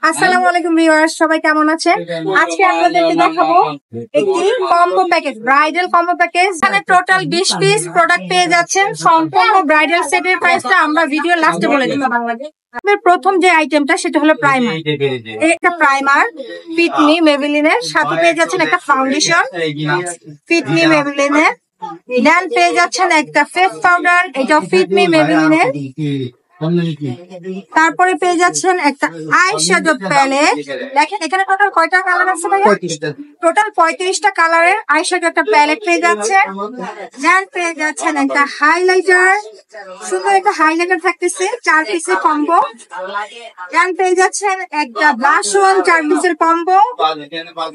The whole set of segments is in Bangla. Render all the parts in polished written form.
আসসালামু আলাইকুম ভিউয়ার্স, সবাই কেমন আছেন? আজকে আপনাদেরকে দেখাবো একটি combo package, bridal combo package. এখানে টোটাল 20 পিস প্রোডাক্ট পেয়ে যাচ্ছেন। সম্পূর্ণ ব্রাইডাল সেটের প্রাইসটা আমরা ভিডিও লাস্টে বলে দিব। প্রথম যে আইটেমটা সেটা হলো প্রাইমার। একটা প্রাইমার ফিটমি মেবেলিনের, সাথে পেয়ে যাচ্ছেন একটা ফাউন্ডেশন ফিটমি মেবেলিনের, দেন পেয়ে যাচ্ছেন একটা ফেস পাউডার, এটা ফিটমি মেবেলিনের। তারপরে পেয়ে যাচ্ছেন একটা আই শ্যাডো প্যালেট। দেখেন এখানে টোটাল কয়টা কালার আছে ভাইয়া? টোটাল 35টা কালারের আই শ্যাডো একটা প্যালেট পেয়ে যাচ্ছেন। দেন পেয়ে যাচ্ছেন একটা হাইলাইটার, সুন্দর একটা হাইলাইটার থাকতেছে 4 পিসের কম্বো। দেন পেয়ে যাচ্ছেন একটা ব্লাশ অন 4 পিসের কম্বো।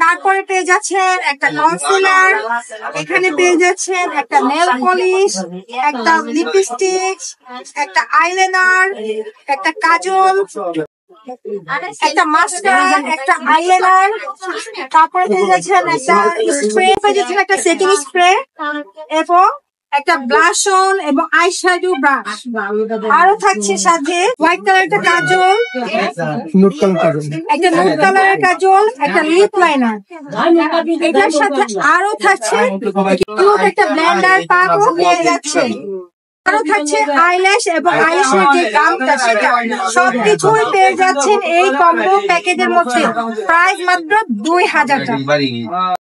তারপরে পেয়ে যাচ্ছেন একটা কনসিলার, এখানে পেয়ে যাচ্ছেন একটা নেল পলিশ, একটা লিপস্টিক, একটা আইলাইনার, একটা কাজল, একটা মাস্কারা, একটা আইলাইনার। তারপরে পেয়ে যাচ্ছেন একটা স্প্রে, পেয়ে যাচ্ছেন একটা সেটিং স্প্রে এবং একটা ব্লাশ অন এবং আই শ্যাডো ব্রাশ। আরো থাকছে সাথে হোয়াইট কালারের কাজল, একটা নুড কালারের কাজল, একটা লিপ লাইনার। এটার সাথে আরো থাকছে একটা ব্লেন্ডার পাউডার পেয়ে যাচ্ছে। আরো থাকছে আইল্যাশ এবং আইল্যাশের যে দামটা সেটা সবকিছুই পেয়ে যাচ্ছেন এই কম্বো প্যাকেজের মধ্যে। প্রাইস মাত্র 2000 টাকা।